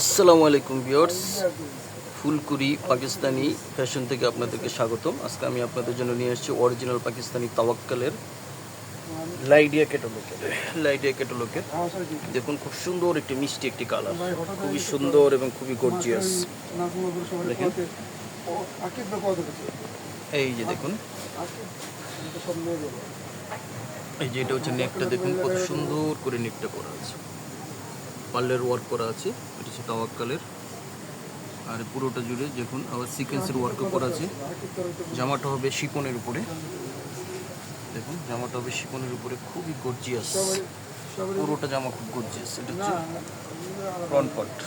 আসসালামু আলাইকুম viewers, ফুলকুরি Pakistani fashion থেকে আপনাদেরকে স্বাগতম। আজকে আমি আপনাদের জন্য নিয়ে এসেছি অরিজিনাল পাকিস্তানি তাওয়াক্কালের লাইডিয়া ক্যাটালগের দেখুন, খুব সুন্দর একটি মিষ্টি একটি কালার, খুবই সুন্দর এবং খুবই গর্জিয়াস। দেখেন, এই যে দেখুন, এই যে এটা হচ্ছে নেকটা। দেখুন কত সুন্দর করে নেকটা করা আছে, পার্লের ওয়ার্ক করা আছে। এটা হচ্ছে তাওয়াক্কালের, আর পুরোটা জুড়ে দেখুন আবার সিকোয়েন্সের ওয়ার্কও করা আছে। জামাটা হবে শিপনের উপরে, দেখুন জামাটা হবে শিপনের উপরে, খুবই গর্জিয়াস। পুরোটা জামা খুব গর্জিয়াস। এটা হচ্ছে ফ্রন্ট পার্ট।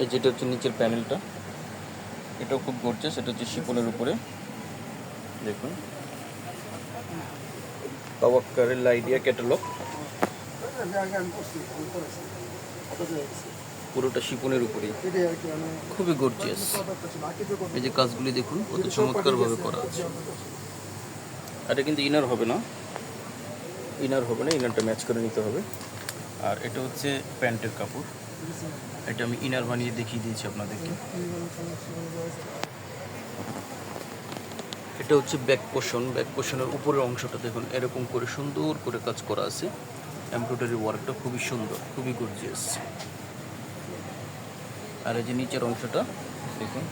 এই যেটা হচ্ছে নিচের প্যানেলটা, এটাও খুব গর্জিয়াস। এটা হচ্ছে শিপনের উপরে, দেখুন তাওয়াক্কালের লাইডিয়া ক্যাটালগ, পুরোটা শিপনের উপরে, খুবই গর্জিয়াস। এই যে কাজগুলি দেখুন কত চমৎকার ভাবে করা আছে। এটা কিন্তু ইনার হবে না, ইনারটা ম্যাচ করে নিতে হবে। আর এটা হচ্ছে প্যান্টের কাপড়, এটা আমি ইনার বানিয়ে দেখিয়ে দিয়েছি আপনাদেরকে। এটা হচ্ছে ব্যাক পোর্শনের উপরের অংশটা দেখুন এরকম করে সুন্দর করে কাজ করা আছে। এমব্রয়ডারি ওয়ার্কটা খুবই সুন্দর, খুবই গর্জিয়াস। আর এই যে নিচের অংশটা দেখুন,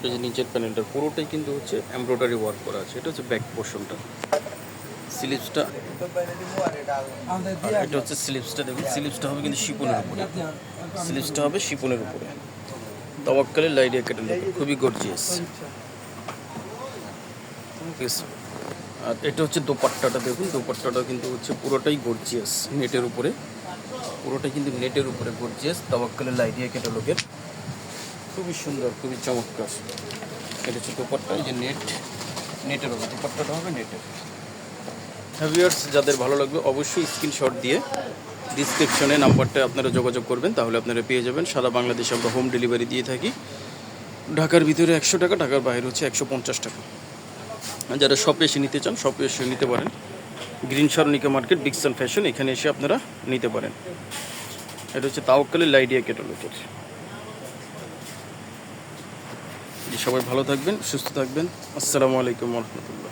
এই যে নিচের প্যানেলটা পুরোটাই কিন্তু হচ্ছে এমব্রয়ডারি ওয়ার্ক করা আছে। এটা হচ্ছে ব্যাক পোর্শনটা। স্লিভসটা, এটা হচ্ছে স্লিভসটা। দেখুন স্লিভসটা হবে কিন্তু শিপনের উপরে, তাওয়াক্কালের লাইডিয়া ক্যাটালগ, খুবই গর্জিয়াস। ঠিক আছে। আর এটা হচ্ছে দোপাট্টাটা। দেখুন দোপাট্টাটা কিন্তু হচ্ছে পুরোটাই গর্জিয়াস, নেটের উপরে, পুরোটাই কিন্তু নেটের উপরে গর্জিয়াস। তাওয়াক্কালের লাইডিয়া ক্যাটালগের, খুবই সুন্দর, খুবই চমৎকার। এটা হচ্ছে দোপাট্টা। এই যে নেটের হবে, দোপাট্টাটা হবে নেটের। ভিউয়ার্স, যাদের ভালো লাগবে অবশ্যই স্ক্রিনশট দিয়ে ডিসক্রিপশনে নাম্বারটা আপনারা যোগাযোগ করবেন, তাহলে আপনারা পেয়ে যাবেন। সারা বাংলাদেশে আমরা হোম ডেলিভারি দিয়ে থাকি। ঢাকার ভিতরে 100 টাকা, ঢাকার বাইরে হচ্ছে 150 টাকা। যারা শপে এসে নিতে চান শপে এসে নিতে পারেন। গ্রিন সরণিকা মার্কেট, ডিকসন ফ্যাশন, এখানে এসে আপনারা নিতে পারেন। এটা হচ্ছে তাওয়াক্কালের লাইডিয়া ক্যাটালগের। সবাই ভালো থাকবেন, সুস্থ থাকবেন। আসসালামু আলাইকুম ওয়া রাহমাতুল্লাহ।